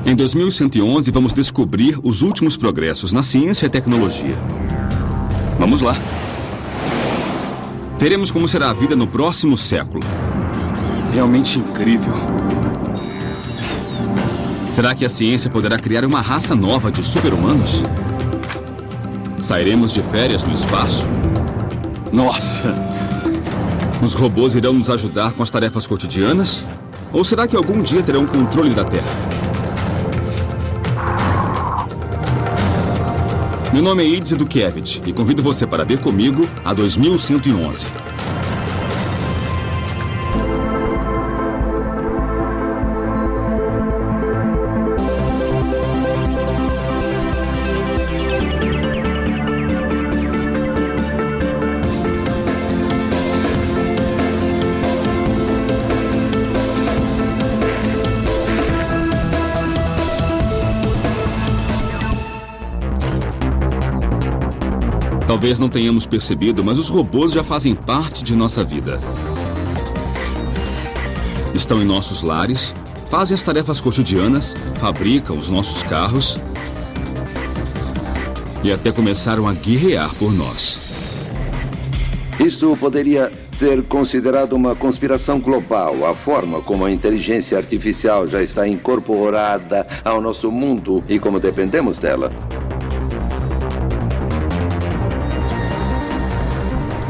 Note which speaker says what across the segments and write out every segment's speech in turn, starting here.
Speaker 1: Em 2111, vamos descobrir os últimos progressos na ciência e tecnologia. Vamos lá. Veremos como será a vida no próximo século. Realmente incrível. Será que a ciência poderá criar uma raça nova de super-humanos? Sairemos de férias no espaço? Nossa! Os robôs irão nos ajudar com as tarefas cotidianas? Ou será que algum dia terão controle da Terra? Meu nome é Idze Dukevich e convido você para ver comigo a 2111. Talvez não tenhamos percebido, mas os robôs já fazem parte de nossa vida. Estão em nossos lares, fazem as tarefas cotidianas, fabricam os nossos carros e até começaram a guerrear por nós.
Speaker 2: Isso poderia ser considerado uma conspiração global, a forma como a inteligência artificial já está incorporada ao nosso mundo e como dependemos dela.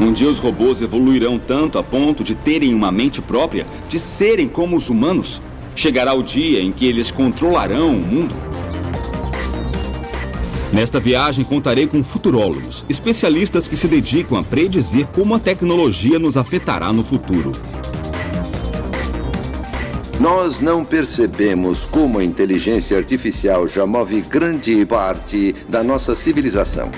Speaker 1: Um dia os robôs evoluirão tanto a ponto de terem uma mente própria, de serem como os humanos. Chegará o dia em que eles controlarão o mundo. Nesta viagem contarei com futurólogos, especialistas que se dedicam a predizer como a tecnologia nos afetará no futuro.
Speaker 2: Nós não percebemos como a inteligência artificial já move grande parte da nossa civilização.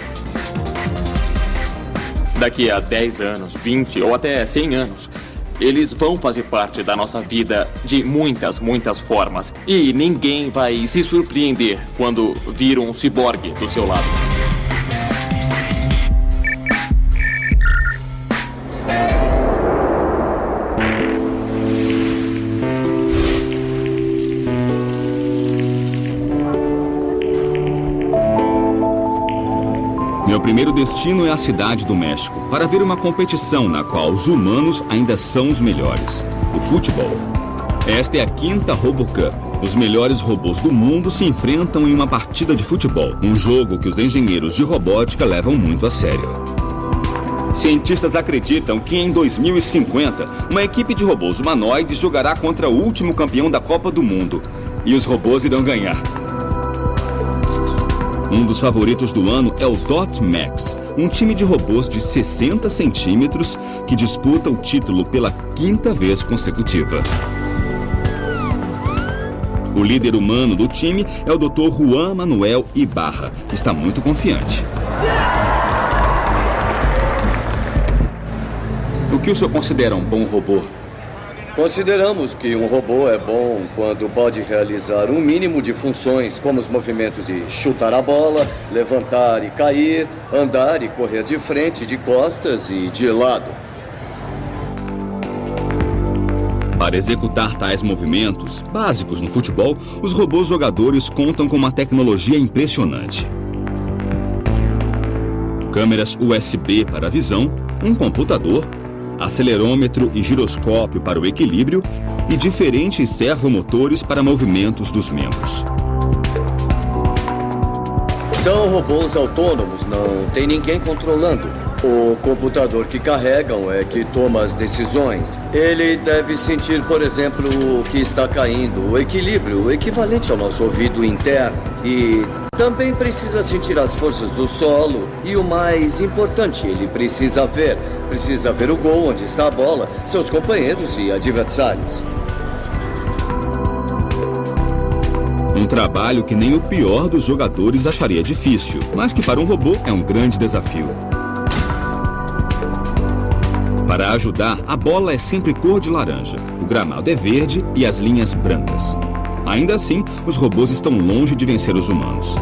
Speaker 3: Daqui a 10 anos, 20 ou até 100 anos, eles vão fazer parte da nossa vida de muitas, muitas formas. E ninguém vai se surpreender quando vir um ciborgue do seu lado.
Speaker 1: Meu primeiro destino é a cidade do México, para ver uma competição na qual os humanos ainda são os melhores, o futebol. Esta é a 5ª RoboCup. Os melhores robôs do mundo se enfrentam em uma partida de futebol, um jogo que os engenheiros de robótica levam muito a sério. Cientistas acreditam que em 2050, uma equipe de robôs humanoides jogará contra o último campeão da Copa do Mundo, e os robôs irão ganhar. Um dos favoritos do ano é o Dot Max, um time de robôs de 60 centímetros que disputa o título pela 5ª vez consecutiva. O líder humano do time é o Dr. Juan Manuel Ibarra, que está muito confiante. O que o senhor considera um bom robô?
Speaker 4: Consideramos que um robô é bom quando pode realizar um mínimo de funções, como os movimentos de chutar a bola, levantar e cair, andar e correr de frente, de costas e de lado.
Speaker 1: Para executar tais movimentos, básicos no futebol, os robôs jogadores contam com uma tecnologia impressionante. Câmeras USB para a visão, um computador, acelerômetro e giroscópio para o equilíbrio e diferentes servomotores para movimentos dos membros.
Speaker 4: São robôs autônomos, não tem ninguém controlando. O computador que carregam é que toma as decisões. Ele deve sentir, por exemplo, o que está caindo, o equilíbrio, o equivalente ao nosso ouvido interno. E também precisa sentir as forças do solo. E o mais importante, ele precisa ver o gol, onde está a bola, seus companheiros e adversários.
Speaker 1: Um trabalho que nem o pior dos jogadores acharia difícil, mas que para um robô é um grande desafio. Para ajudar, a bola é sempre cor de laranja, o gramado é verde e as linhas brancas. Ainda assim, os robôs estão longe de vencer os humanos.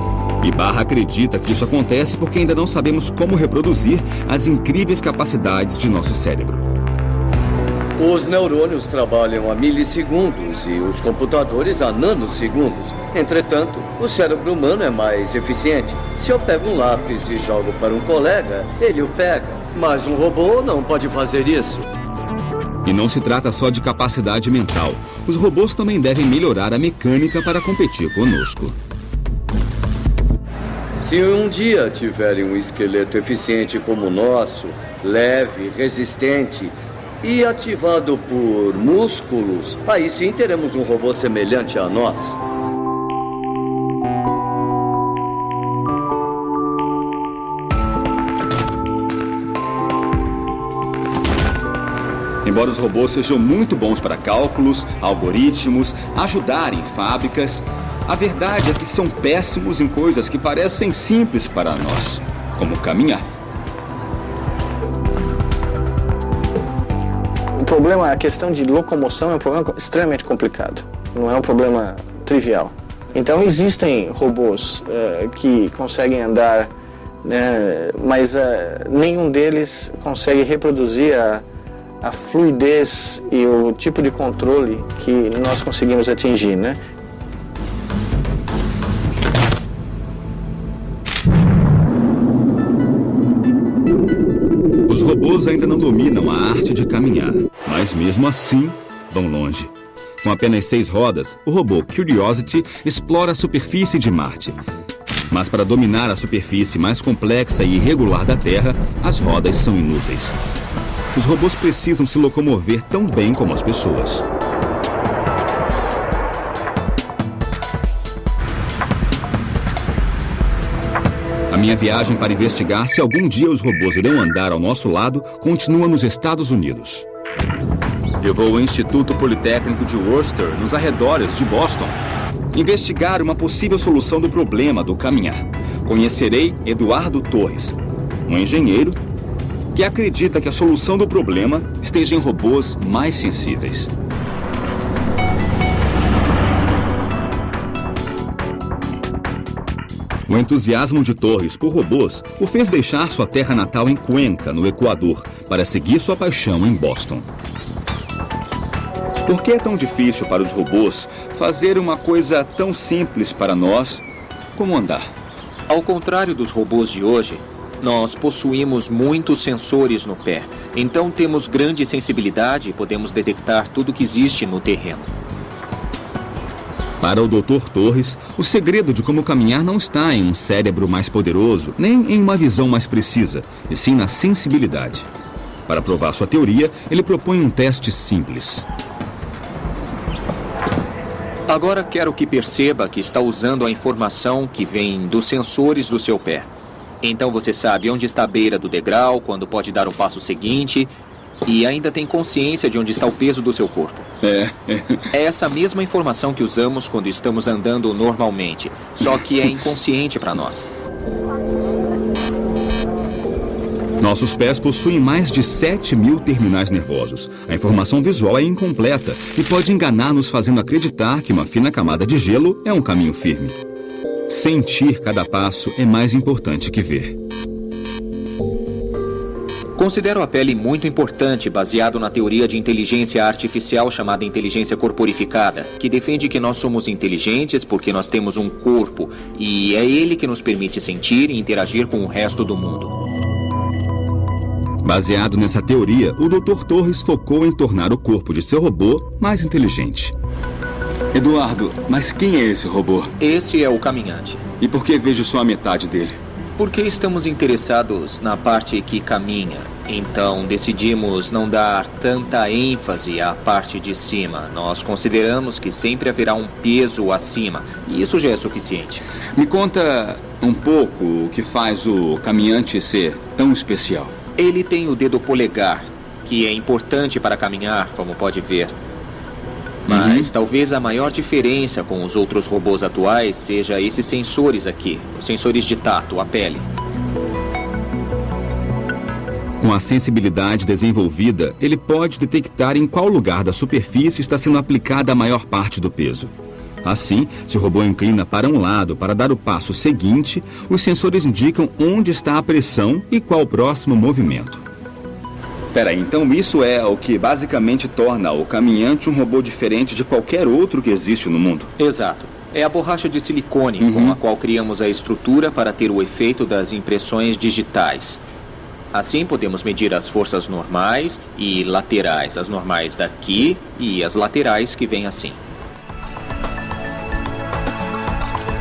Speaker 1: Ibarra acredita que isso acontece porque ainda não sabemos como reproduzir as incríveis capacidades de nosso cérebro.
Speaker 4: Os neurônios trabalham a milissegundos e os computadores a nanosegundos. Entretanto, o cérebro humano é mais eficiente. Se eu pego um lápis e jogo para um colega, ele o pega. Mas um robô não pode fazer isso.
Speaker 1: E não se trata só de capacidade mental. Os robôs também devem melhorar a mecânica para competir conosco.
Speaker 4: Se um dia tiverem um esqueleto eficiente como o nosso, leve, resistente e ativado por músculos, aí sim teremos um robô semelhante a nós.
Speaker 1: Embora os robôs sejam muito bons para cálculos, algoritmos, ajudar em fábricas, a verdade é que são péssimos em coisas que parecem simples para nós, como caminhar.
Speaker 5: O problema, a questão de locomoção é um problema extremamente complicado, não é um problema trivial. Então existem robôs que conseguem andar, né, mas nenhum deles consegue reproduzir a fluidez e o tipo de controle que nós conseguimos atingir, né?
Speaker 1: Os robôs ainda não dominam a arte de caminhar, mas mesmo assim vão longe. Com apenas 6 rodas, o robô Curiosity explora a superfície de Marte. Mas para dominar a superfície mais complexa e irregular da Terra, as rodas são inúteis. Os robôs precisam se locomover tão bem como as pessoas. A minha viagem para investigar se algum dia os robôs irão andar ao nosso lado continua nos Estados Unidos. Eu vou ao Instituto Politécnico de Worcester, nos arredores de Boston, investigar uma possível solução do problema do caminhar. Conhecerei Eduardo Torres, um engenheiro que acredita que a solução do problema esteja em robôs mais sensíveis. O entusiasmo de Torres por robôs o fez deixar sua terra natal em Cuenca, no Equador, para seguir sua paixão em Boston. Por que é tão difícil para os robôs fazer uma coisa tão simples para nós como andar?
Speaker 6: Ao contrário dos robôs de hoje, nós possuímos muitos sensores no pé. Então temos grande sensibilidade e podemos detectar tudo que existe no terreno.
Speaker 1: Para o Dr. Torres, o segredo de como caminhar não está em um cérebro mais poderoso, nem em uma visão mais precisa, e sim na sensibilidade. Para provar sua teoria, ele propõe um teste simples.
Speaker 6: Agora quero que perceba que está usando a informação que vem dos sensores do seu pé. Então você sabe onde está a beira do degrau, quando pode dar o passo seguinte, e ainda tem consciência de onde está o peso do seu corpo. É essa mesma informação que usamos quando estamos andando normalmente, só que é inconsciente para nós.
Speaker 1: Nossos pés possuem mais de 7.000 terminais nervosos. A informação visual é incompleta e pode enganar-nos, fazendo acreditar que uma fina camada de gelo é um caminho firme. Sentir cada passo é mais importante que ver.
Speaker 6: Considero a pele muito importante, baseado na teoria de inteligência artificial chamada inteligência corporificada, que defende que nós somos inteligentes porque nós temos um corpo, e é ele que nos permite sentir e interagir com o resto do mundo.
Speaker 1: Baseado nessa teoria, o Dr. Torres focou em tornar o corpo de seu robô mais inteligente. Eduardo, mas quem é esse robô?
Speaker 6: Esse é o caminhante.
Speaker 1: E por que vejo só a metade dele?
Speaker 6: Porque estamos interessados na parte que caminha. Então decidimos não dar tanta ênfase à parte de cima. Nós consideramos que sempre haverá um peso acima. E isso já é suficiente.
Speaker 1: Me conta um pouco o que faz o caminhante ser tão especial.
Speaker 6: Ele tem o dedo polegar, que é importante para caminhar, como pode ver. Mas talvez a maior diferença com os outros robôs atuais seja esses sensores aqui, os sensores de tato, a pele.
Speaker 1: Com a sensibilidade desenvolvida, ele pode detectar em qual lugar da superfície está sendo aplicada a maior parte do peso. Assim, se o robô inclina para um lado para dar o passo seguinte, os sensores indicam onde está a pressão e qual o próximo movimento. Peraí, então isso é o que basicamente torna o caminhante um robô diferente de qualquer outro que existe no mundo?
Speaker 6: Exato. É a borracha de silicone com a qual criamos a estrutura para ter o efeito das impressões digitais. Assim, podemos medir as forças normais e laterais. As normais daqui e as laterais que vêm assim.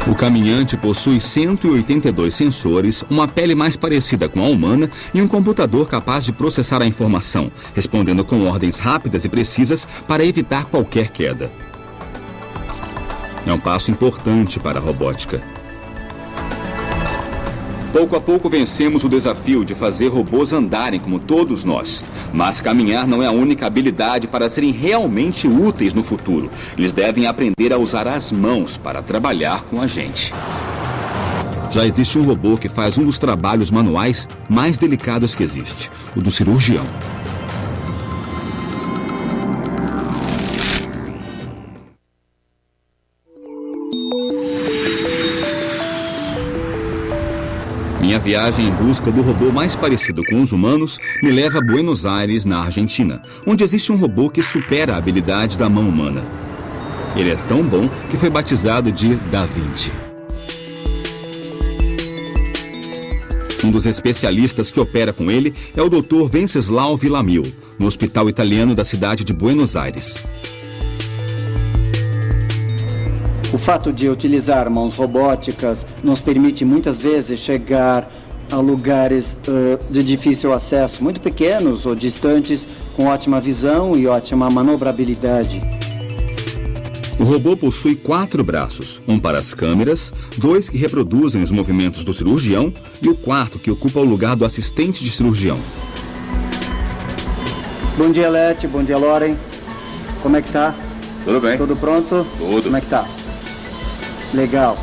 Speaker 1: O caminhante possui 182 sensores, uma pele mais parecida com a humana e um computador capaz de processar a informação, respondendo com ordens rápidas e precisas para evitar qualquer queda. É um passo importante para a robótica. Pouco a pouco vencemos o desafio de fazer robôs andarem como todos nós. Mas caminhar não é a única habilidade para serem realmente úteis no futuro. Eles devem aprender a usar as mãos para trabalhar com a gente. Já existe um robô que faz um dos trabalhos manuais mais delicados que existe, o do cirurgião. Minha viagem em busca do robô mais parecido com os humanos me leva a Buenos Aires, na Argentina, onde existe um robô que supera a habilidade da mão humana. Ele é tão bom que foi batizado de Da Vinci. Um dos especialistas que opera com ele é o Dr. Venceslau Villamil, no hospital italiano da cidade de Buenos Aires.
Speaker 7: O fato de utilizar mãos robóticas nos permite muitas vezes chegar a lugares de difícil acesso, muito pequenos ou distantes, com ótima visão e ótima manobrabilidade.
Speaker 1: O robô possui 4 braços, um para as câmeras, 2 que reproduzem os movimentos do cirurgião e o 4º que ocupa o lugar do assistente de cirurgião.
Speaker 7: Bom dia, Leti. Bom dia, Loren. Como é que tá?
Speaker 1: Tudo bem.
Speaker 7: Tudo pronto?
Speaker 1: Tudo.
Speaker 7: Como é que tá? Legal.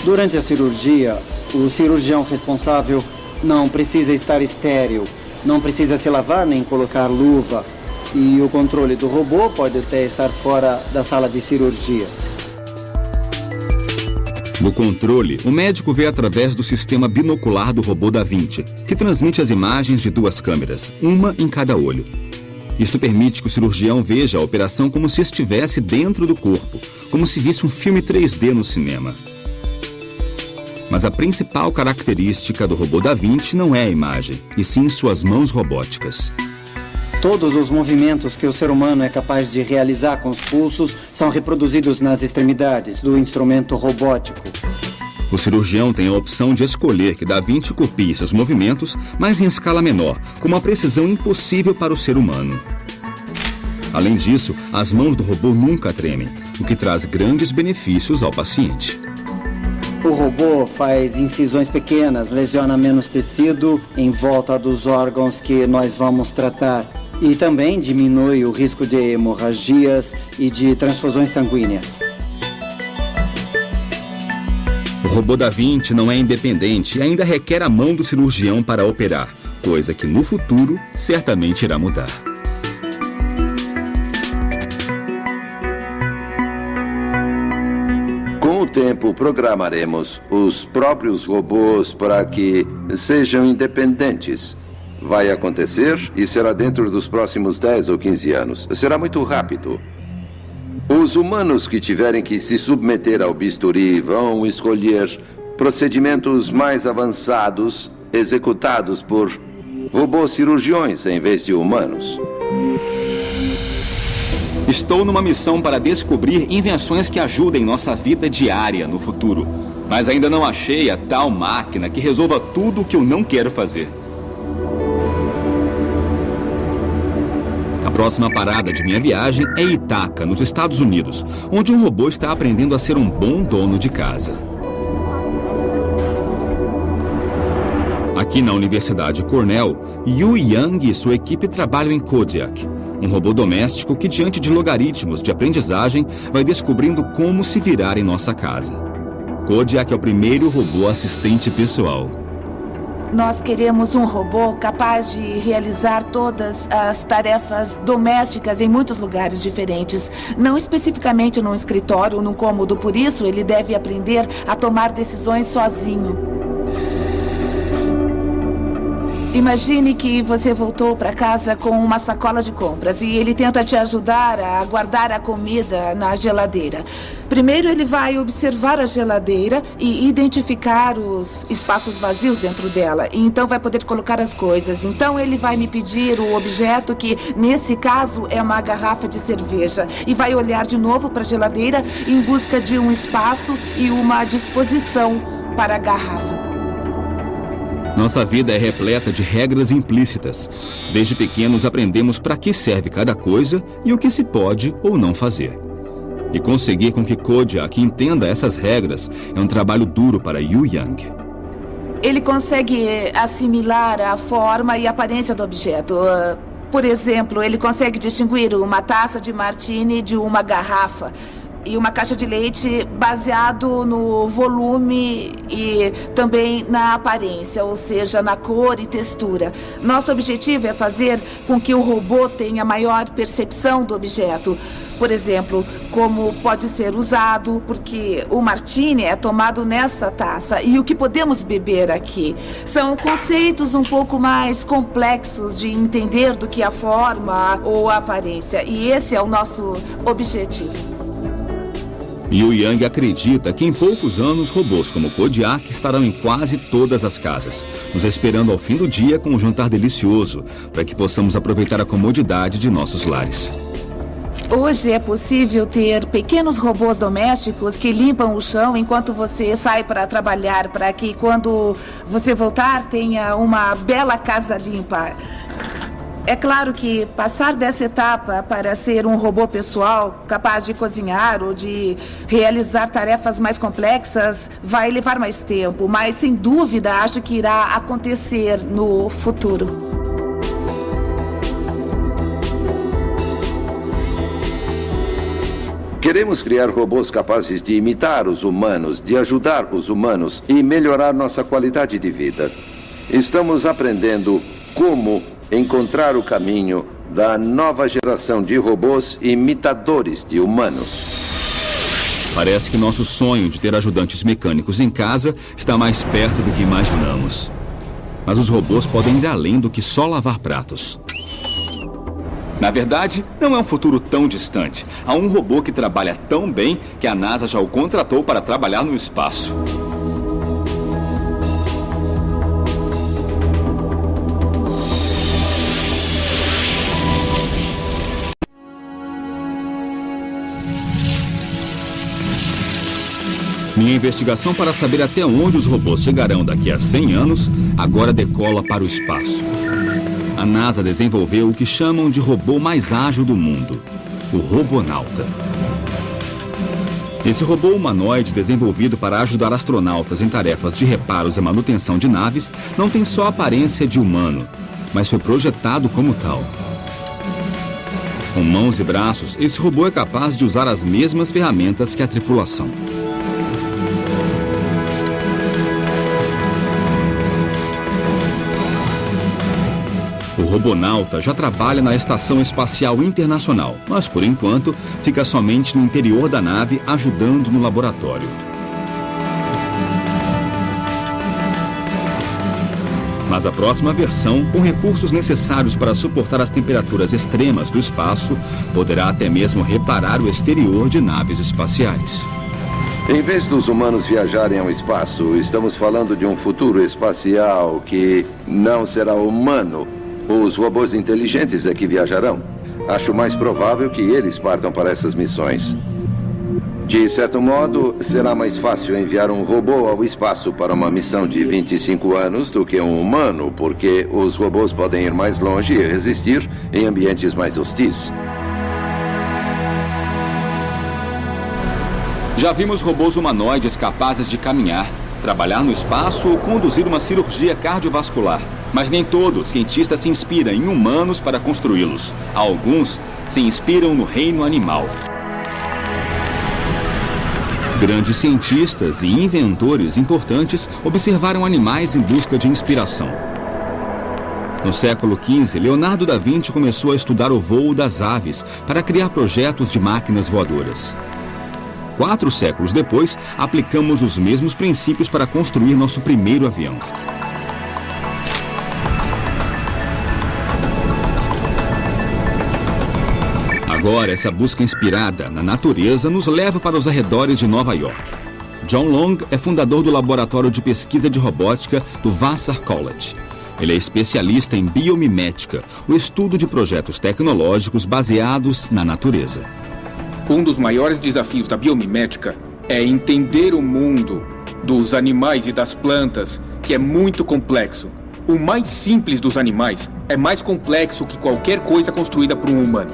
Speaker 7: Durante a cirurgia, o cirurgião responsável não precisa estar estéril, não precisa se lavar nem colocar luva. E o controle do robô pode até estar fora da sala de cirurgia.
Speaker 1: No controle, o médico vê através do sistema binocular do robô Da Vinci, que transmite as imagens de 2 câmeras, uma em cada olho. Isto permite que o cirurgião veja a operação como se estivesse dentro do corpo, como se visse um filme 3D no cinema. Mas a principal característica do robô Da Vinci não é a imagem, e sim suas mãos robóticas.
Speaker 7: Todos os movimentos que o ser humano é capaz de realizar com os pulsos são reproduzidos nas extremidades do instrumento robótico.
Speaker 1: O cirurgião tem a opção de escolher que Da Vinci copie seus movimentos, mas em escala menor, com uma precisão impossível para o ser humano. Além disso, as mãos do robô nunca tremem, o que traz grandes benefícios ao paciente.
Speaker 7: O robô faz incisões pequenas, lesiona menos tecido em volta dos órgãos que nós vamos tratar e também diminui o risco de hemorragias e de transfusões sanguíneas.
Speaker 1: O robô Da Vinci não é independente e ainda requer a mão do cirurgião para operar, coisa que no futuro certamente irá mudar.
Speaker 2: Com o tempo, programaremos os próprios robôs para que sejam independentes. Vai acontecer e será dentro dos próximos 10 ou 15 anos. Será muito rápido. Os humanos que tiverem que se submeter ao bisturi vão escolher procedimentos mais avançados executados por robôs cirurgiões em vez de humanos.
Speaker 1: Estou numa missão para descobrir invenções que ajudem nossa vida diária no futuro. Mas ainda não achei a tal máquina que resolva tudo o que eu não quero fazer. A próxima parada de minha viagem é Ithaca, nos Estados Unidos, onde um robô está aprendendo a ser um bom dono de casa. Aqui na Universidade Cornell, Yu Yang e sua equipe trabalham em Kodiak, um robô doméstico que, diante de logaritmos de aprendizagem, vai descobrindo como se virar em nossa casa. Kodiak é o primeiro robô assistente pessoal.
Speaker 8: Nós queremos um robô capaz de realizar todas as tarefas domésticas em muitos lugares diferentes. Não especificamente num escritório ou num cômodo, por isso ele deve aprender a tomar decisões sozinho. Imagine que você voltou para casa com uma sacola de compras e ele tenta te ajudar a guardar a comida na geladeira. Primeiro ele vai observar a geladeira e identificar os espaços vazios dentro dela. E então vai poder colocar as coisas. Então ele vai me pedir o objeto que, nesse caso, é uma garrafa de cerveja. E vai olhar de novo para a geladeira em busca de um espaço e uma disposição para a garrafa.
Speaker 1: Nossa vida é repleta de regras implícitas. Desde pequenos aprendemos para que serve cada coisa e o que se pode ou não fazer. E conseguir com que Kodiak entenda essas regras é um trabalho duro para Yu Yang.
Speaker 8: Ele consegue assimilar a forma e a aparência do objeto. Por exemplo, ele consegue distinguir uma taça de martini de uma garrafa. E uma caixa de leite baseado no volume e também na aparência, ou seja, na cor e textura. Nosso objetivo é fazer com que o robô tenha maior percepção do objeto. Por exemplo, como pode ser usado, porque o martini é tomado nessa taça e o que podemos beber aqui. São conceitos um pouco mais complexos de entender do que a forma ou a aparência. E esse é o nosso objetivo.
Speaker 1: Yu Yang acredita que em poucos anos robôs como Kodiak estarão em quase todas as casas, nos esperando ao fim do dia com um jantar delicioso, para que possamos aproveitar a comodidade de nossos lares.
Speaker 8: Hoje é possível ter pequenos robôs domésticos que limpam o chão enquanto você sai para trabalhar, para que quando você voltar tenha uma bela casa limpa. É claro que passar dessa etapa para ser um robô pessoal, capaz de cozinhar ou de realizar tarefas mais complexas, vai levar mais tempo, mas sem dúvida acho que irá acontecer no futuro.
Speaker 2: Queremos criar robôs capazes de imitar os humanos, de ajudar os humanos e melhorar nossa qualidade de vida. Estamos aprendendo como encontrar o caminho da nova geração de robôs imitadores de humanos.
Speaker 1: Parece que nosso sonho de ter ajudantes mecânicos em casa está mais perto do que imaginamos. Mas os robôs podem ir além do que só lavar pratos. Na verdade, não é um futuro tão distante. Há um robô que trabalha tão bem que a NASA já o contratou para trabalhar no espaço. Minha investigação para saber até onde os robôs chegarão daqui a 100 anos agora decola para o espaço. A NASA desenvolveu o que chamam de robô mais ágil do mundo, o Robonauta. Esse robô humanoide desenvolvido para ajudar astronautas em tarefas de reparos e manutenção de naves não tem só a aparência de humano, mas foi projetado como tal. Com mãos e braços, esse robô é capaz de usar as mesmas ferramentas que a tripulação. O Robonauta já trabalha na Estação Espacial Internacional, mas por enquanto fica somente no interior da nave ajudando no laboratório. Mas a próxima versão, com recursos necessários para suportar as temperaturas extremas do espaço, poderá até mesmo reparar o exterior de naves espaciais.
Speaker 2: Em vez dos humanos viajarem ao espaço, estamos falando de um futuro espacial que não será humano. Os robôs inteligentes é que viajarão. Acho mais provável que eles partam para essas missões. De certo modo, será mais fácil enviar um robô ao espaço para uma missão de 25 anos do que um humano, porque os robôs podem ir mais longe e resistir em ambientes mais hostis.
Speaker 1: Já vimos robôs humanoides capazes de caminhar, trabalhar no espaço ou conduzir uma cirurgia cardiovascular. Mas nem todo cientista se inspira em humanos para construí-los. Alguns se inspiram no reino animal. Grandes cientistas e inventores importantes observaram animais em busca de inspiração. No século XV, Leonardo da Vinci começou a estudar o voo das aves para criar projetos de máquinas voadoras. 4 séculos depois, aplicamos os mesmos princípios para construir nosso primeiro avião. Agora, essa busca inspirada na natureza nos leva para os arredores de Nova York. John Long é fundador do Laboratório de Pesquisa de Robótica do Vassar College. Ele é especialista em biomimética, o estudo de projetos tecnológicos baseados na natureza.
Speaker 9: Um dos maiores desafios da biomimética é entender o mundo dos animais e das plantas, que é muito complexo. O mais simples dos animais é mais complexo que qualquer coisa construída por um humano.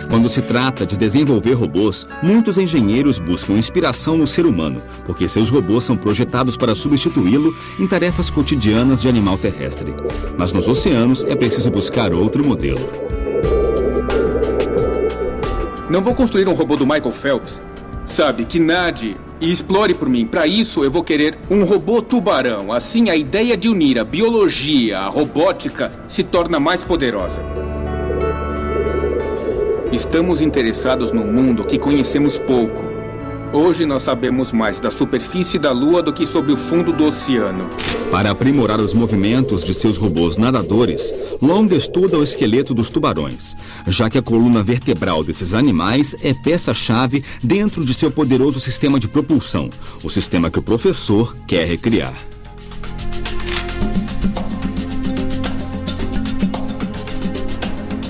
Speaker 1: Quando se trata de desenvolver robôs, muitos engenheiros buscam inspiração no ser humano, porque seus robôs são projetados para substituí-lo em tarefas cotidianas de animal terrestre. Mas nos oceanos é preciso buscar outro modelo.
Speaker 9: Não vou construir um robô do Michael Phelps, sabe, que nade e explore por mim. Para isso, eu vou querer um robô tubarão. Assim, a ideia de unir a biologia à robótica se torna mais poderosa. Estamos interessados num mundo que conhecemos pouco. Hoje nós sabemos mais da superfície da Lua do que sobre o fundo do oceano.
Speaker 1: Para aprimorar os movimentos de seus robôs nadadores, Long estuda o esqueleto dos tubarões, já que a coluna vertebral desses animais é peça-chave dentro de seu poderoso sistema de propulsão, o sistema que o professor quer recriar.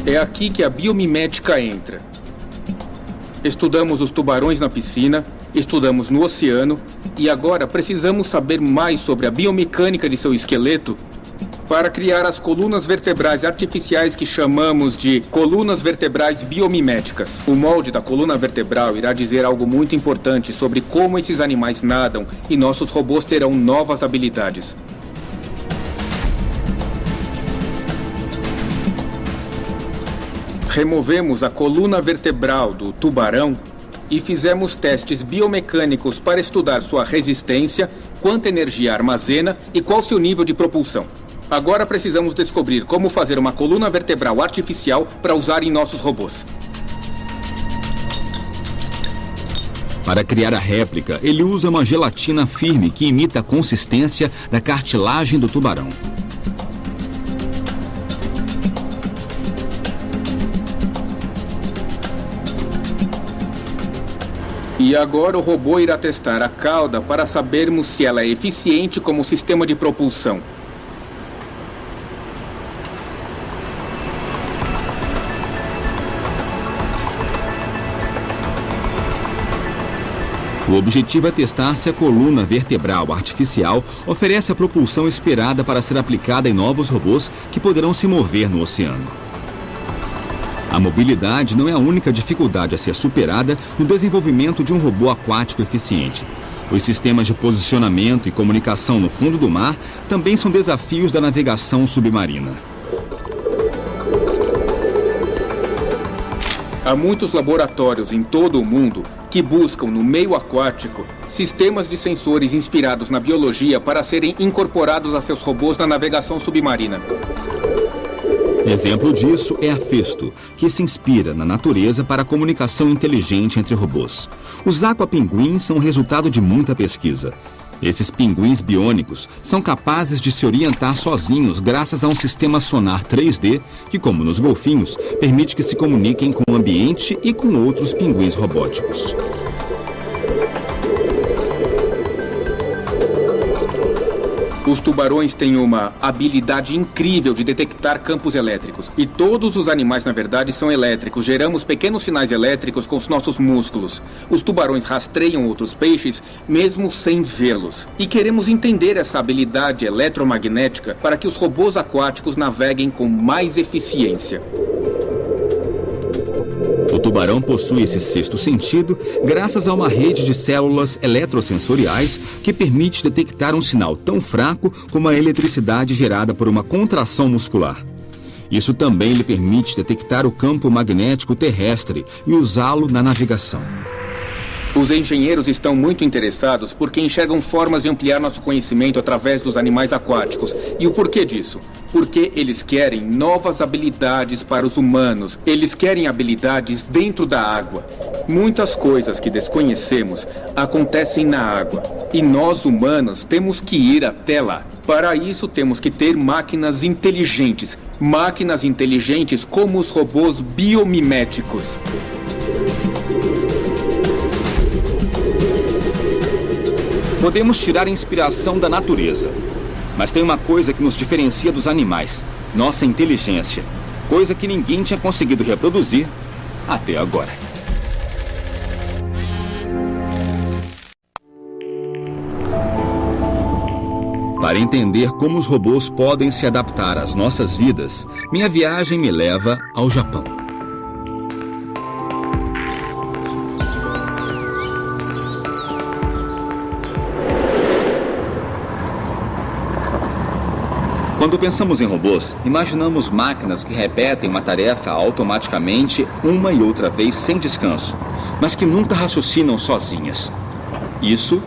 Speaker 9: É aqui que a biomimética entra. Estudamos os tubarões na piscina, estudamos no oceano e agora precisamos saber mais sobre a biomecânica de seu esqueleto para criar as colunas vertebrais artificiais que chamamos de colunas vertebrais biomiméticas. O molde da coluna vertebral irá dizer algo muito importante sobre como esses animais nadam e nossos robôs terão novas habilidades. Removemos a coluna vertebral do tubarão e fizemos testes biomecânicos para estudar sua resistência, quanta energia armazena e qual seu nível de propulsão. Agora precisamos descobrir como fazer uma coluna vertebral artificial para usar em nossos robôs.
Speaker 1: Para criar a réplica, ele usa uma gelatina firme que imita a consistência da cartilagem do tubarão.
Speaker 9: E agora o robô irá testar a cauda para sabermos se ela é eficiente como sistema de propulsão.
Speaker 1: O objetivo é testar se a coluna vertebral artificial oferece a propulsão esperada para ser aplicada em novos robôs que poderão se mover no oceano. A mobilidade não é a única dificuldade a ser superada no desenvolvimento de um robô aquático eficiente. Os sistemas de posicionamento e comunicação no fundo do mar também são desafios da navegação submarina.
Speaker 9: Há muitos laboratórios em todo o mundo que buscam no meio aquático sistemas de sensores inspirados na biologia para serem incorporados a seus robôs na navegação submarina.
Speaker 1: Exemplo disso é a Festo, que se inspira na natureza para a comunicação inteligente entre robôs. Os aquapinguins são resultado de muita pesquisa. Esses pinguins biônicos são capazes de se orientar sozinhos graças a um sistema sonar 3D que, como nos golfinhos, permite que se comuniquem com o ambiente e com outros pinguins robóticos.
Speaker 9: Os tubarões têm uma habilidade incrível de detectar campos elétricos. E todos os animais, na verdade, são elétricos. Geramos pequenos sinais elétricos com os nossos músculos. Os tubarões rastreiam outros peixes, mesmo sem vê-los. E queremos entender essa habilidade eletromagnética para que os robôs aquáticos naveguem com mais eficiência.
Speaker 1: O tubarão possui esse sexto sentido graças a uma rede de células eletrosensoriais que permite detectar um sinal tão fraco como a eletricidade gerada por uma contração muscular. Isso também lhe permite detectar o campo magnético terrestre e usá-lo na navegação.
Speaker 9: Os engenheiros estão muito interessados porque enxergam formas de ampliar nosso conhecimento através dos animais aquáticos. E o porquê disso? Porque eles querem novas habilidades para os humanos. Eles querem habilidades dentro da água. Muitas coisas que desconhecemos acontecem na água. E nós, humanos, temos que ir até lá. Para isso, temos que ter máquinas inteligentes. Máquinas inteligentes como os robôs biomiméticos.
Speaker 1: Podemos tirar inspiração da natureza, mas tem uma coisa que nos diferencia dos animais: nossa inteligência. Coisa que ninguém tinha conseguido reproduzir até agora. Para entender como os robôs podem se adaptar às nossas vidas, minha viagem me leva ao Japão. Quando pensamos em robôs, imaginamos máquinas que repetem uma tarefa automaticamente uma e outra vez sem descanso, mas que nunca raciocinam sozinhas. Isso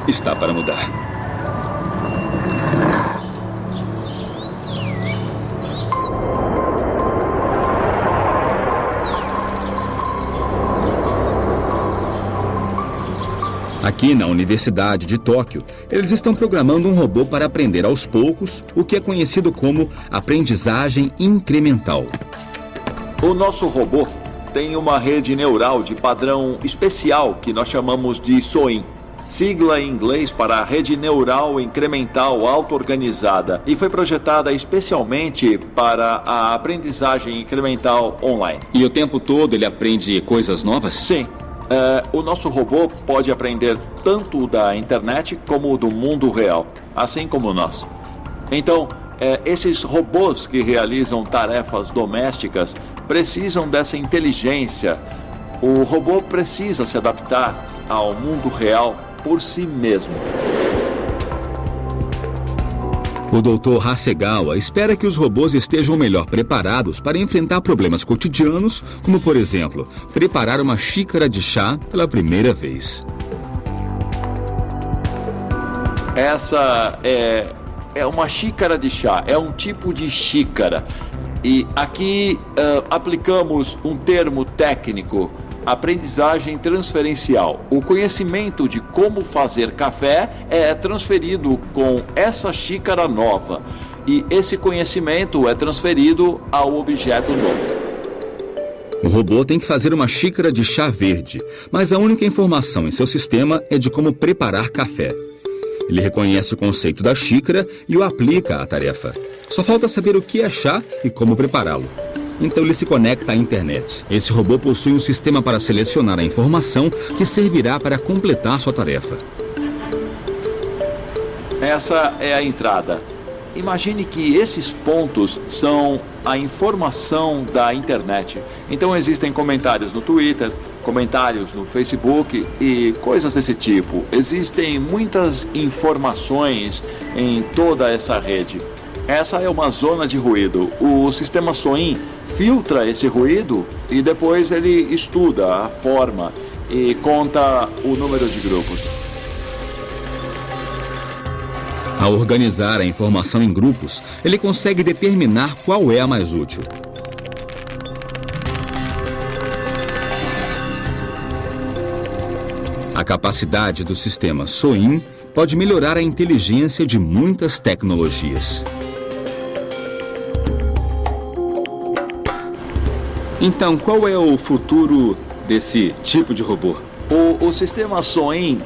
Speaker 1: está para mudar. Aqui na Universidade de Tóquio, eles estão programando um robô para aprender aos poucos o que é conhecido como aprendizagem incremental.
Speaker 10: O nosso robô tem uma rede neural de padrão especial que nós chamamos de SOIN, sigla em inglês para Rede Neural Incremental Auto-Organizada, e foi projetada especialmente para a aprendizagem incremental online.
Speaker 1: E o tempo todo ele aprende coisas novas?
Speaker 10: Sim. O nosso robô pode aprender tanto da internet como do mundo real, assim como nós. Então, esses robôs que realizam tarefas domésticas precisam dessa inteligência. O robô precisa se adaptar ao mundo real por si mesmo.
Speaker 1: O Dr. Hasegawa espera que os robôs estejam melhor preparados para enfrentar problemas cotidianos, como, por exemplo, preparar uma xícara de chá pela primeira vez.
Speaker 10: Essa é uma xícara de chá, é um tipo de xícara. E aqui aplicamos um termo técnico: aprendizagem transferencial. O conhecimento de como fazer café é transferido com essa xícara nova. E esse conhecimento é transferido ao objeto novo.
Speaker 1: O robô tem que fazer uma xícara de chá verde, mas a única informação em seu sistema é de como preparar café. Ele reconhece o conceito da xícara e o aplica à tarefa. Só falta saber o que é chá e como prepará-lo. Então ele se conecta à internet. Esse robô possui um sistema para selecionar a informação que servirá para completar sua tarefa.
Speaker 10: Essa é a entrada. Imagine que esses pontos são a informação da internet. Então existem comentários no Twitter, comentários no Facebook e coisas desse tipo. Existem muitas informações em toda essa rede. Essa é uma zona de ruído. O sistema SOIN filtra esse ruído e depois ele estuda a forma e conta o número de grupos.
Speaker 1: Ao organizar a informação em grupos, ele consegue determinar qual é a mais útil. A capacidade do sistema SOIN pode melhorar a inteligência de muitas tecnologias. Então, qual é o futuro desse tipo de robô?
Speaker 10: O sistema SOIN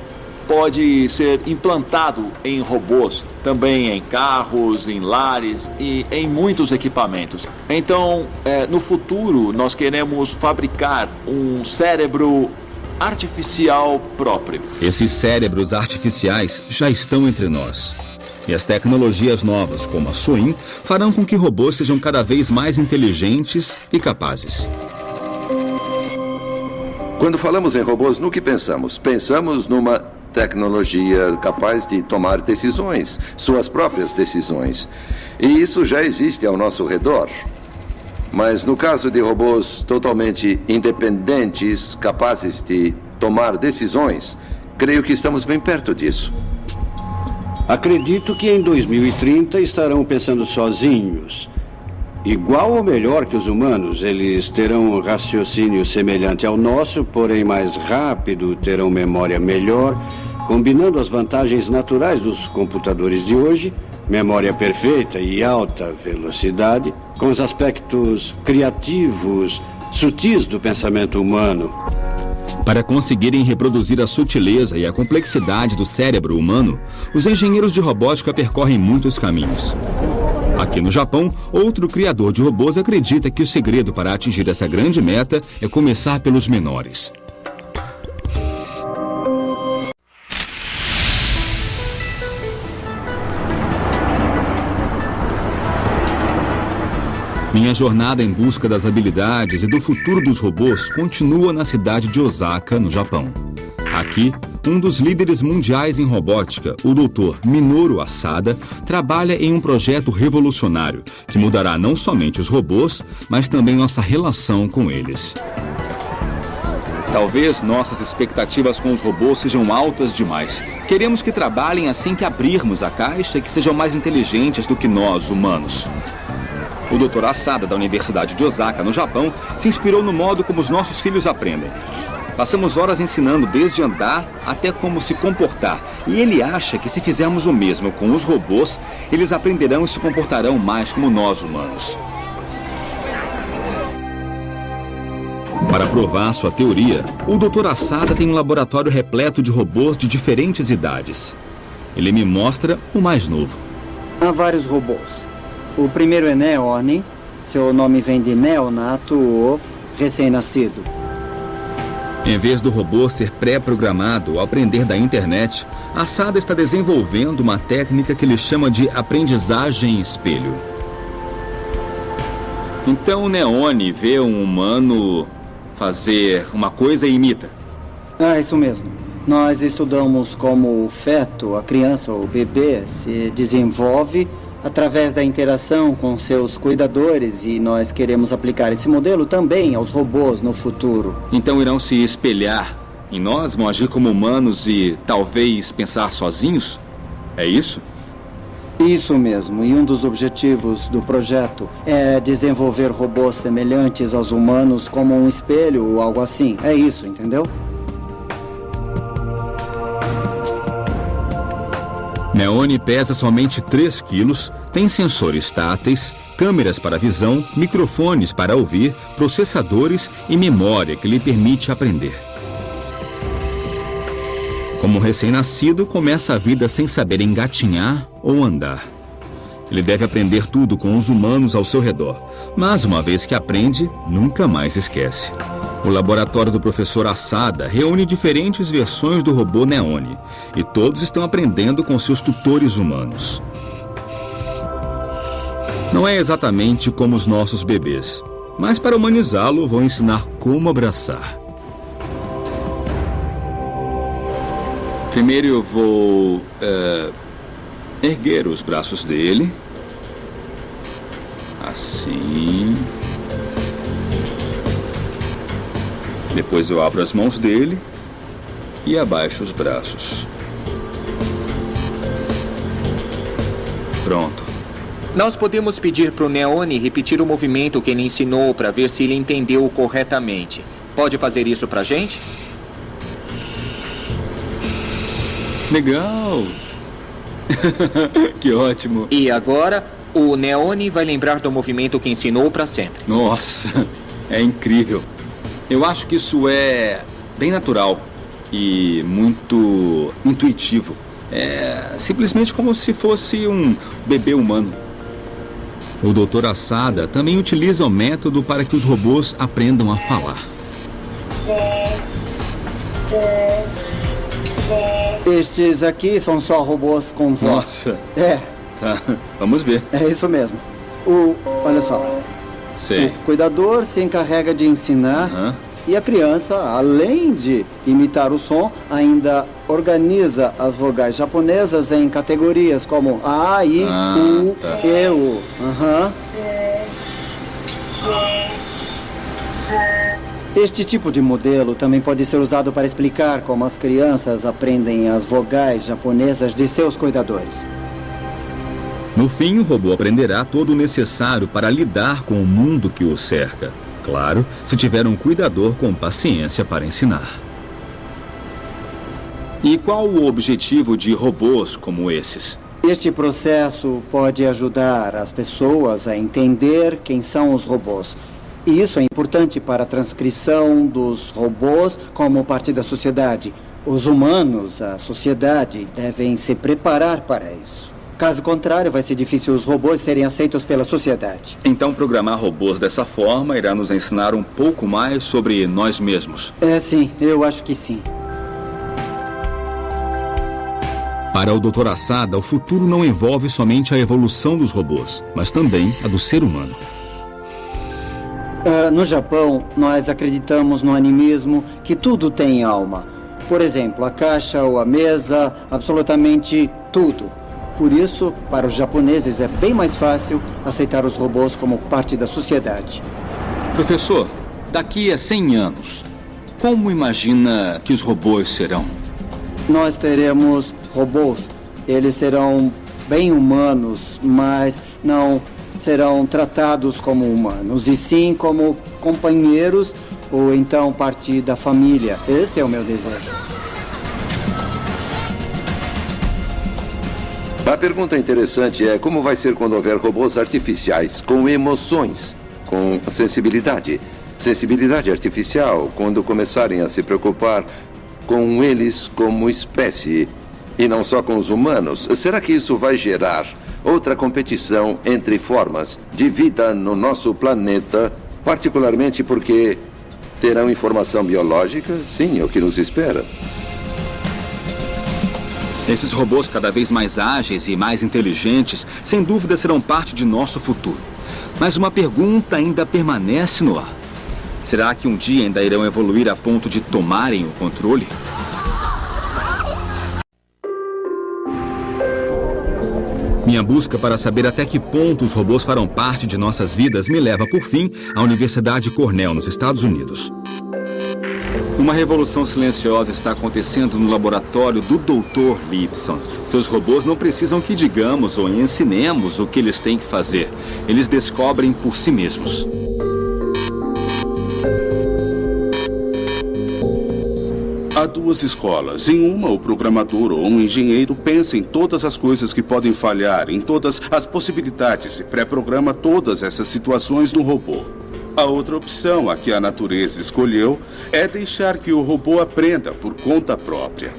Speaker 10: pode ser implantado em robôs, também em carros, em lares e em muitos equipamentos. Então, no futuro, nós queremos fabricar um cérebro artificial próprio.
Speaker 1: Esses cérebros artificiais já estão entre nós. E as tecnologias novas, como a SOIN, farão com que robôs sejam cada vez mais inteligentes e capazes.
Speaker 2: Quando falamos em robôs, no que pensamos? Pensamos numa tecnologia capaz de tomar decisões, suas próprias decisões. E isso já existe ao nosso redor. Mas no caso de robôs totalmente independentes, capazes de tomar decisões, creio que estamos bem perto disso.
Speaker 11: Acredito que em 2030 estarão pensando sozinhos. Igual ou melhor que os humanos, eles terão um raciocínio semelhante ao nosso, porém mais rápido, terão memória melhor, combinando as vantagens naturais dos computadores de hoje, memória perfeita e alta velocidade, com os aspectos criativos, sutis do pensamento humano.
Speaker 1: Para conseguirem reproduzir a sutileza e a complexidade do cérebro humano, os engenheiros de robótica percorrem muitos caminhos. Aqui no Japão, outro criador de robôs acredita que o segredo para atingir essa grande meta é começar pelos menores. Minha jornada em busca das habilidades e do futuro dos robôs continua na cidade de Osaka, no Japão. Aqui, um dos líderes mundiais em robótica, o Dr. Minoru Asada, trabalha em um projeto revolucionário que mudará não somente os robôs, mas também nossa relação com eles. Talvez nossas expectativas com os robôs sejam altas demais. Queremos que trabalhem assim que abrirmos a caixa e que sejam mais inteligentes do que nós, humanos. O Dr. Asada, da Universidade de Osaka, no Japão, se inspirou no modo como os nossos filhos aprendem. Passamos horas ensinando desde andar até como se comportar. E ele acha que se fizermos o mesmo com os robôs, eles aprenderão e se comportarão mais como nós, humanos. Para provar sua teoria, o Dr. Asada tem um laboratório repleto de robôs de diferentes idades. Ele me mostra o mais novo.
Speaker 7: Há vários robôs. O primeiro é Neone. Seu nome vem de neonato ou recém-nascido.
Speaker 1: Em vez do robô ser pré-programado ao aprender da internet, Asada está desenvolvendo uma técnica que ele chama de aprendizagem espelho. Então o Neone vê um humano fazer uma coisa e imita.
Speaker 7: Isso mesmo. Nós estudamos como o feto, a criança ou o bebê, se desenvolve através da interação com seus cuidadores, e nós queremos aplicar esse modelo também aos robôs no futuro.
Speaker 1: Então irão se espelhar em nós, vão agir como humanos e talvez pensar sozinhos? É isso?
Speaker 7: Isso mesmo, e um dos objetivos do projeto é desenvolver robôs semelhantes aos humanos como um espelho ou algo assim. É isso, entendeu?
Speaker 1: Neone pesa somente 3 quilos, tem sensores táteis, câmeras para visão, microfones para ouvir, processadores e memória que lhe permite aprender. Como recém-nascido, começa a vida sem saber engatinhar ou andar. Ele deve aprender tudo com os humanos ao seu redor, mas uma vez que aprende, nunca mais esquece. O laboratório do professor Asada reúne diferentes versões do robô Neone, e todos estão aprendendo com seus tutores humanos. Não é exatamente como os nossos bebês, mas para humanizá-lo, vou ensinar como abraçar. Primeiro eu vou erguer os braços dele, assim. Depois eu abro as mãos dele e abaixo os braços. Pronto.
Speaker 6: Nós podemos pedir para o Neone repetir o movimento que ele ensinou para ver se ele entendeu corretamente. Pode fazer isso para a gente?
Speaker 1: Legal! Que ótimo!
Speaker 6: E agora, o Neone vai lembrar do movimento que ensinou para sempre.
Speaker 1: Nossa, é incrível! Eu acho que isso é bem natural e muito intuitivo. É simplesmente como se fosse um bebê humano. O Dr. Asada também utiliza o método para que os robôs aprendam a falar.
Speaker 7: Estes aqui são só robôs com voz.
Speaker 1: Nossa!
Speaker 7: É.
Speaker 1: Tá, vamos ver.
Speaker 7: É isso mesmo. Olha só.
Speaker 1: Sei.
Speaker 7: O cuidador se encarrega de ensinar e a criança, além de imitar o som, ainda organiza as vogais japonesas em categorias como A, I, U, E, U. Este tipo de modelo também pode ser usado para explicar como as crianças aprendem as vogais japonesas de seus cuidadores.
Speaker 1: No fim, o robô aprenderá todo o necessário para lidar com o mundo que o cerca. Claro, se tiver um cuidador com paciência para ensinar. E qual o objetivo de robôs como esses?
Speaker 7: Este processo pode ajudar as pessoas a entender quem são os robôs. E isso é importante para a transcrição dos robôs como parte da sociedade. Os humanos, a sociedade, devem se preparar para isso. Caso contrário, vai ser difícil os robôs serem aceitos pela sociedade.
Speaker 1: Então, programar robôs dessa forma irá nos ensinar um pouco mais sobre nós mesmos.
Speaker 7: Sim, eu acho que sim.
Speaker 1: Para o Dr. Asada, o futuro não envolve somente a evolução dos robôs, mas também a do ser humano.
Speaker 7: No Japão, nós acreditamos no animismo que tudo tem alma. Por exemplo, a caixa ou a mesa, absolutamente tudo. Por isso, para os japoneses é bem mais fácil aceitar os robôs como parte da sociedade.
Speaker 1: Professor, daqui a 100 anos, como imagina que os robôs serão?
Speaker 7: Nós teremos robôs. Eles serão bem humanos, mas não serão tratados como humanos, e sim como companheiros ou então parte da família. Esse é o meu desejo.
Speaker 2: A pergunta interessante é como vai ser quando houver robôs artificiais com emoções, com sensibilidade. Sensibilidade artificial, quando começarem a se preocupar com eles como espécie e não só com os humanos. Será que isso vai gerar outra competição entre formas de vida no nosso planeta, particularmente porque terão informação biológica? Sim, é o que nos espera.
Speaker 1: Esses robôs cada vez mais ágeis e mais inteligentes, sem dúvida serão parte de nosso futuro. Mas uma pergunta ainda permanece no ar. Será que um dia ainda irão evoluir a ponto de tomarem o controle? Minha busca para saber até que ponto os robôs farão parte de nossas vidas me leva, por fim, à Universidade Cornell, nos Estados Unidos. Uma revolução silenciosa está acontecendo no laboratório do Dr. Lipson. Seus robôs não precisam que digamos ou ensinemos o que eles têm que fazer. Eles descobrem por si mesmos.
Speaker 12: Há duas escolas. Em uma, o programador ou um engenheiro pensa em todas as coisas que podem falhar, em todas as possibilidades e pré-programa todas essas situações no robô. A outra opção, a que a natureza escolheu, é deixar que o robô aprenda por conta própria.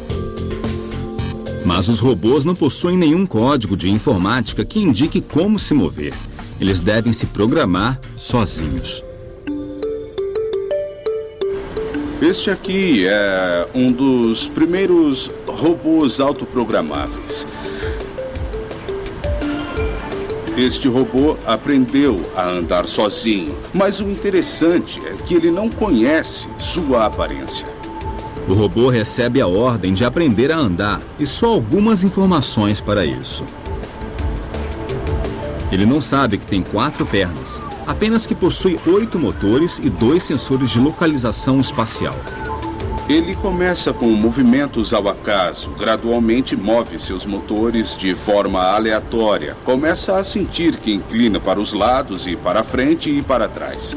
Speaker 1: Mas os robôs não possuem nenhum código de informática que indique como se mover. Eles devem se programar sozinhos.
Speaker 12: Este aqui é um dos primeiros robôs autoprogramáveis. Este robô aprendeu a andar sozinho, mas o interessante é que ele não conhece sua aparência.
Speaker 1: O robô recebe a ordem de aprender a andar e só algumas informações para isso. Ele não sabe que tem 4 pernas, apenas que possui 8 motores e 2 sensores de localização espacial.
Speaker 12: Ele começa com movimentos ao acaso, gradualmente move seus motores de forma aleatória, começa a sentir que inclina para os lados e para frente e para trás.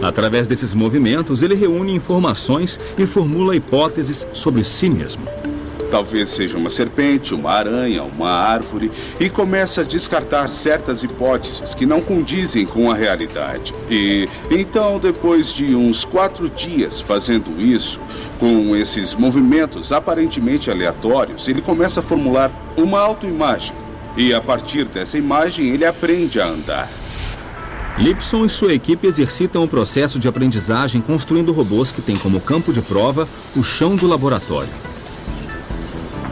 Speaker 1: Através desses movimentos, ele reúne informações e formula hipóteses sobre si mesmo.
Speaker 12: Talvez seja uma serpente, uma aranha, uma árvore, e começa a descartar certas hipóteses que não condizem com a realidade. E então, depois de uns 4 dias fazendo isso, com esses movimentos aparentemente aleatórios, ele começa a formular uma autoimagem. E a partir dessa imagem, ele aprende a andar.
Speaker 1: Lipson e sua equipe exercitam o processo de aprendizagem construindo robôs que têm como campo de prova o chão do laboratório.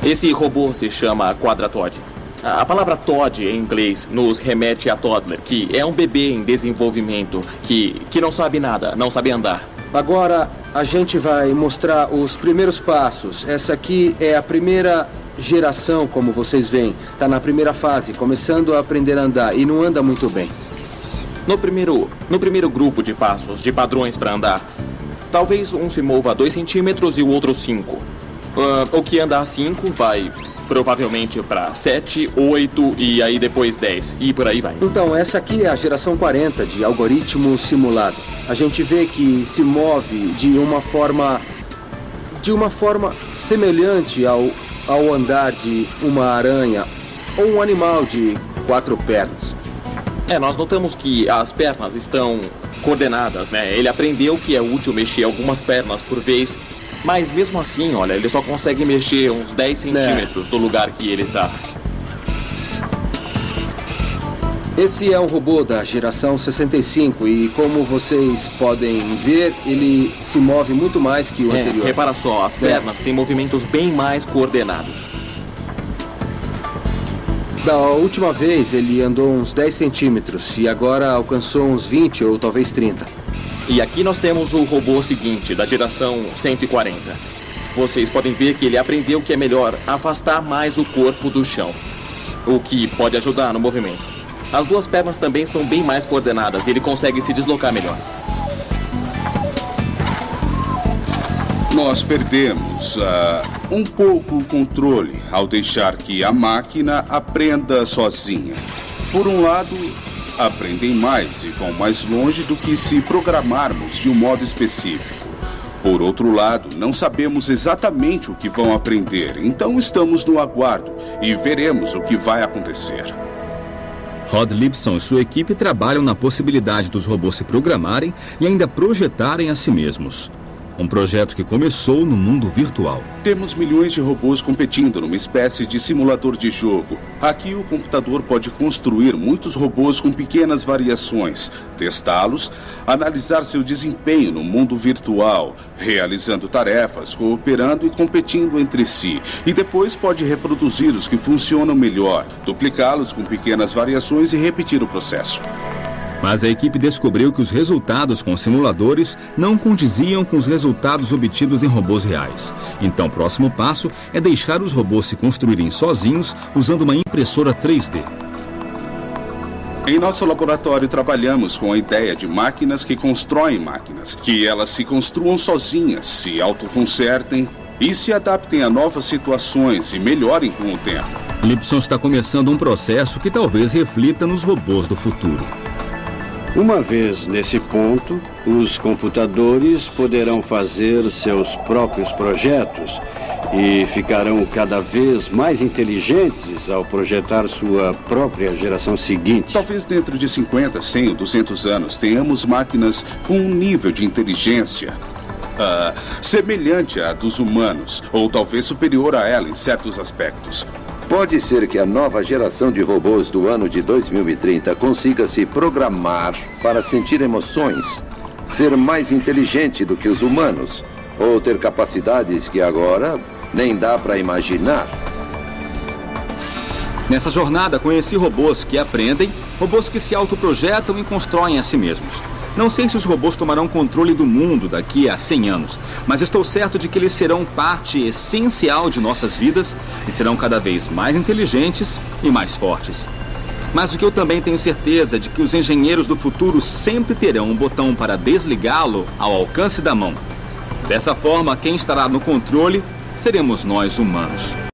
Speaker 3: Esse robô se chama Quadratod. A palavra Todd em inglês nos remete a toddler, que é um bebê em desenvolvimento, que não sabe nada, não sabe andar.
Speaker 13: Agora a gente vai mostrar os primeiros passos. Essa aqui é a primeira geração, como vocês veem. Está na primeira fase, começando a aprender a andar e não anda muito bem.
Speaker 3: No primeiro grupo de passos, de padrões para andar, talvez um se mova 2 centímetros e o outro 5. O que anda a 5 vai provavelmente para 7, 8 e aí depois 10 e por aí vai.
Speaker 13: Então, essa aqui é a geração 40 de algoritmo simulado. A gente vê que se move de uma forma semelhante ao andar de uma aranha ou um animal de 4 pernas.
Speaker 3: Nós notamos que as pernas estão coordenadas, né? Ele aprendeu que é útil mexer algumas pernas por vez, mas mesmo assim, olha, ele só consegue mexer uns 10 centímetros do lugar que ele está.
Speaker 13: Esse é um robô da geração 65 e, como vocês podem ver, ele se move muito mais que o anterior.
Speaker 3: Repara só, as pernas têm movimentos bem mais coordenados.
Speaker 13: Da última vez, ele andou uns 10 centímetros e agora alcançou uns 20 ou talvez 30.
Speaker 3: E aqui nós temos o robô seguinte, da geração 140. Vocês podem ver que ele aprendeu que é melhor afastar mais o corpo do chão, o que pode ajudar no movimento. As 2 pernas também estão bem mais coordenadas e ele consegue se deslocar melhor.
Speaker 12: Nós perdemos um pouco o controle ao deixar que a máquina aprenda sozinha. Por um lado, aprendem mais e vão mais longe do que se programarmos de um modo específico. Por outro lado, não sabemos exatamente o que vão aprender, então estamos no aguardo e veremos o que vai acontecer.
Speaker 1: Rod Lipson e sua equipe trabalham na possibilidade dos robôs se programarem e ainda projetarem a si mesmos. Um projeto que começou no mundo virtual.
Speaker 12: Temos milhões de robôs competindo numa espécie de simulador de jogo. Aqui o computador pode construir muitos robôs com pequenas variações, testá-los, analisar seu desempenho no mundo virtual, realizando tarefas, cooperando e competindo entre si. E depois pode reproduzir os que funcionam melhor, duplicá-los com pequenas variações e repetir o processo.
Speaker 1: Mas a equipe descobriu que os resultados com simuladores não condiziam com os resultados obtidos em robôs reais. Então, o próximo passo é deixar os robôs se construírem sozinhos usando uma impressora 3D.
Speaker 12: Em nosso laboratório, trabalhamos com a ideia de máquinas que constroem máquinas, que elas se construam sozinhas, se autoconsertem e se adaptem a novas situações e melhorem com o tempo.
Speaker 1: Lipson está começando um processo que talvez reflita nos robôs do futuro.
Speaker 11: Uma vez nesse ponto, os computadores poderão fazer seus próprios projetos e ficarão cada vez mais inteligentes ao projetar sua própria geração seguinte.
Speaker 12: Talvez dentro de 50, 100 ou 200 anos tenhamos máquinas com um nível de inteligência semelhante à dos humanos, ou talvez superior a ela em certos aspectos.
Speaker 2: Pode ser que a nova geração de robôs do ano de 2030 consiga se programar para sentir emoções, ser mais inteligente do que os humanos, ou ter capacidades que agora nem dá para imaginar.
Speaker 1: Nessa jornada, conheci robôs que aprendem, robôs que se autoprojetam e constroem a si mesmos. Não sei se os robôs tomarão controle do mundo daqui a 100 anos, mas estou certo de que eles serão parte essencial de nossas vidas e serão cada vez mais inteligentes e mais fortes. Mas o que eu também tenho certeza é de que os engenheiros do futuro sempre terão um botão para desligá-lo ao alcance da mão. Dessa forma, quem estará no controle seremos nós humanos.